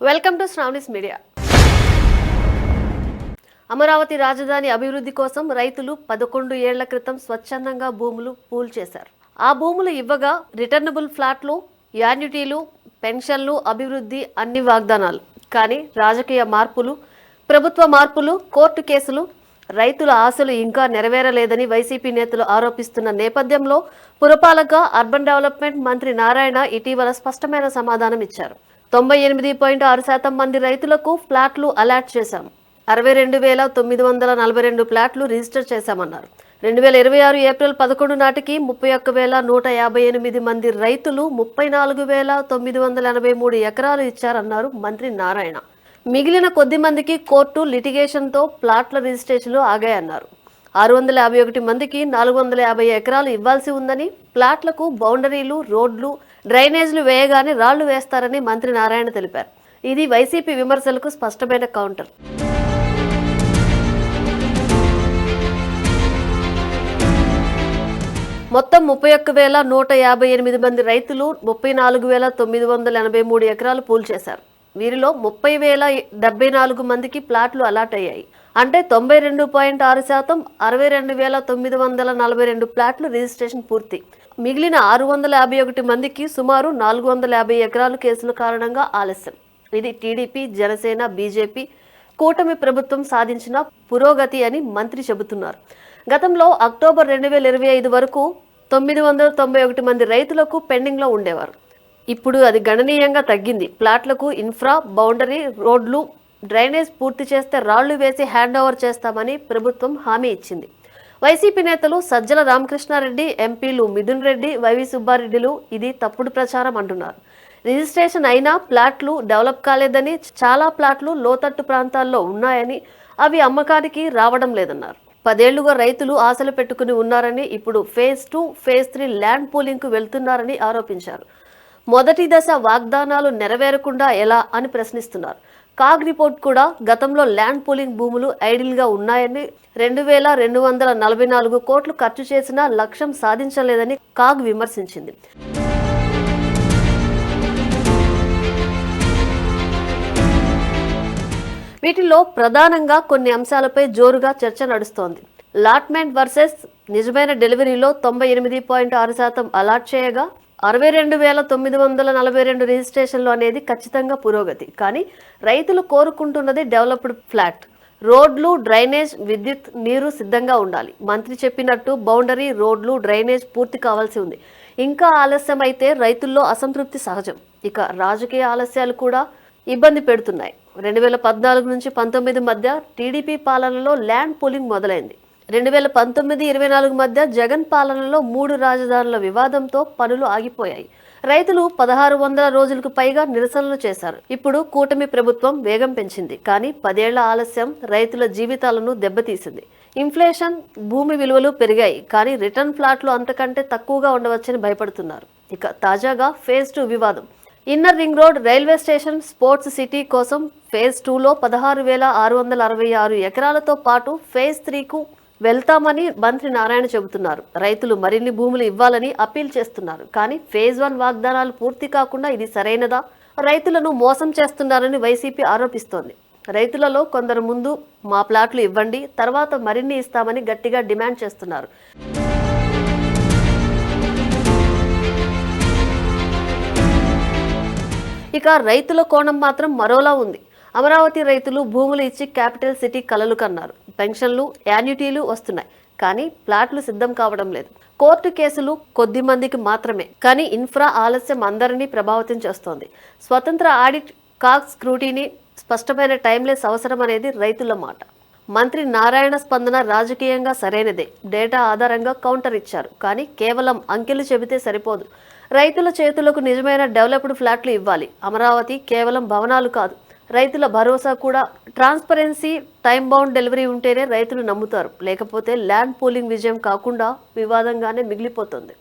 Welcome to Sravani's media. Amaravati రాజధాని అభివృద్ధి కోసం రైతులు 11 ఏళ్ల క్రితం స్వచ్ఛందంగా భూములు పూల్ చేశారు. ఆ భూములు ఇవ్వగా రిటర్నబుల్ ఫ్లాట్లు, యాన్యుటీలు, పెన్షన్లు, అభివృద్ధి అన్ని వాగ్దానాలు. కానీ రాజకీయ మార్పులు, ప్రభుత్వ మార్పులు, కోర్టు కేసులు, రైతుల ఆశలు ఇంకా నెరవేరలేదని వైసీపీ నేతలు ఆరోపిస్తున్న నేపథ్యంలో పురపాలక, అర్బన్ డెవలప్మెంట్ మంత్రి నారాయణ ఇటీవల స్పష్టమైన సమాధానం ఇచ్చారు. 98.6% మంది రైతులకు ఫ్లాట్లు అలాట్ చేశాం. 62,942 ఫ్లాట్లు రిజిస్టర్ చేశామన్నారు. 2026 ఏప్రిల్ 11 నాటికి 31,158 మంది రైతులు 34,983 ఎకరాలు ఇచ్చారన్నారు మంత్రి నారాయణ. మిగిలిన కొద్ది మందికి కోర్టు లిటిగేషన్తో ప్లాట్ల రిజిస్ట్రేషన్లు ఆగాయన్నారు. 651 మందికి 450 ఎకరాలు ఇవ్వాల్సి ఉందని, ప్లాట్లకు బౌండరీలు, రోడ్లు, డ్రైనేజ్లు వేయగానే రాళ్లు వేస్తారని మంత్రి నారాయణ తెలిపారు. ఇది వైసీపీ విమర్శలకు స్పష్టమైన కౌంటర్. మొత్తం 31,158 మంది రైతులు 34,983 ఎకరాలు పూల్ చేశారు. వీరిలో 30,074 మందికి ప్లాట్లు అలాట్ అయ్యాయి. అంటే 92.6%, 62,942 ప్లాట్లు రిజిస్ట్రేషన్ పూర్తి. మిగిలిన 651 మందికి సుమారు 450 ఎకరాలు కేసుల కారణంగా ఆలస్యం. ఇది టీడీపీ, జనసేన, బీజేపీ కూటమి ప్రభుత్వం సాధించిన పురోగతి అని మంత్రి చెబుతున్నారు. గతంలో అక్టోబర్ 2025 వరకు 991 మంది రైతులకు పెండింగ్లో ఉండేవారు. ఇప్పుడు అది గణనీయంగా తగ్గింది. ప్లాట్లకు ఇన్ఫ్రా, బౌండరీ, రోడ్లు, డ్రైనేజ్ పూర్తి చేస్తే రాళ్లు వేసి హ్యాండ్ ఓవర్ చేస్తామని ప్రభుత్వం హామీ ఇచ్చింది. వైసీపీ నేతలు సజ్జల రామకృష్ణారెడ్డి, ఎంపీలు మిథున్ రెడ్డి, వైవి సుబ్బారెడ్డిలు ఇది తప్పుడు ప్రచారం అంటున్నారు. రిజిస్ట్రేషన్ అయినా ప్లాట్లు డెవలప్ కాలేదని, చాలా ప్లాట్లు లోతట్టు ప్రాంతాల్లో ఉన్నాయని, అవి అమ్మకానికి రావడం లేదన్నారు. 10 ఏళ్లుగా రైతులు ఆశలు పెట్టుకుని ఉన్నారని, ఇప్పుడు ఫేజ్ 2, ఫేజ్ 3 ల్యాండ్ పూలింగ్కు వెళ్తున్నారని ఆరోపించారు. మొదటి దశ వాగ్దానాలు నెరవేరకుండా ఎలా అని ప్రశ్నిస్తున్నారు. కాగ్ రిపోర్ట్ కూడా గతంలో ల్యాండ్ పూలింగ్ భూములు ఐడిల్గా ఉన్నాయని, 2,244 కోట్లు ఖర్చు చేసినా లక్ష్యం సాధించలేదని కాగ్ విమర్శించింది. వీటిలో ప్రధానంగా కొన్ని అంశాలపై జోరుగా చర్చ నడుస్తోంది. లాట్మెంట్ వర్సెస్ నిజమైన డెలివరీలో 98.6% అలాట్ చేయగా 62,942 రిజిస్ట్రేషన్లు అనేది ఖచ్చితంగా పురోగతి. కానీ రైతులు కోరుకుంటున్నది డెవలప్డ్ ఫ్లాట్. రోడ్లు, డ్రైనేజ్, విద్యుత్, నీరు సిద్ధంగా ఉండాలి. మంత్రి చెప్పినట్టు బౌండరీ, రోడ్లు, డ్రైనేజ్ పూర్తి కావాల్సి ఉంది. ఇంకా ఆలస్యం అయితే రైతుల్లో అసంతృప్తి సహజం. ఇక రాజకీయ ఆలస్యాలు కూడా ఇబ్బంది పెడుతున్నాయి. 2014 నుంచి 19 మధ్య టీడీపీ పాలనలో ల్యాండ్ పూలింగ్ మొదలైంది. 2019-24 మధ్య జగన్ పాలనలో 3 రాజధానుల వివాదంతో పనులు ఆగిపోయాయి. రైతులు 1600 రోజులకు పైగా నిరసనలు చేశారు. ఇప్పుడు కూటమి ప్రభుత్వం వేగం పెంచింది. కానీ 10 ఏళ్ల ఆలస్యం రైతుల జీవితాలను దెబ్బతీసింది. ఇన్ఫ్లేషన్, భూమి విలువలు పెరిగాయి. కానీ రిటర్న్ ఫ్లాట్లు అంతకంటే తక్కువగా ఉండవచ్చని భయపడుతున్నారు. ఇక తాజాగా ఫేజ్ 2 వివాదం. Inner ring road, railway station, sports city కోసం ఫేజ్ 2లో 16,666 ఎకరాలతో పాటు ఫేజ్ 3కు వెళ్తామని మంత్రి నారాయణ చెబుతున్నారు. రైతులు మరిన్ని భూములు ఇవ్వాలని అప్పీల్ చేస్తున్నారు. కానీ ఫేజ్ 1 వాగ్దానాలు పూర్తి కాకుండా ఇది సరైనదా? రైతులను మోసం చేస్తున్నారని వైసీపీ ఆరోపిస్తోంది. రైతులలో కొందరు ముందు మా ప్లాట్లు ఇవ్వండి, తర్వాత మరిన్ని ఇస్తామని గట్టిగా డిమాండ్ చేస్తున్నారు. ఇక రైతుల కోణం మాత్రం మరోలా ఉంది. అమరావతి రైతులు భూములు ఇచ్చి క్యాపిటల్ సిటీ కలలు కన్నారు. పెన్షన్లు, యాన్యుటీలు వస్తున్నాయి. కానీ ప్లాట్లు సిద్ధం కావడం లేదు. కోర్టు కేసులు కొద్ది మందికి మాత్రమే. కానీ ఇన్ఫ్రా ఆలస్యం అందరినీ ప్రభావితం చేస్తోంది. స్వతంత్ర ఆడిట్, కాగ్ స్క్రూటీని, స్పష్టమైన టైమ్లెస్ అవసరం అనేది రైతుల మాట. మంత్రి నారాయణ స్పందన రాజకీయంగా సరైనదే. డేటా ఆధారంగా కౌంటర్ ఇచ్చారు. కానీ కేవలం అంకెలు చెబితే సరిపోదు. రైతుల చేతులకు నిజమైన డెవలప్డ్ ఫ్లాట్లు ఇవ్వాలి. అమరావతి కేవలం భవనాలు కాదు, రైతుల భరోసా కూడా. ట్రాన్స్పరెన్సీ, టైం బౌండ్ డెలివరీ ఉంటేనే రైతులు నమ్ముతారు. లేకపోతే ల్యాండ్ పూలింగ్ విజయం కాకుండా వివాదంగానే మిగిలిపోతుంది.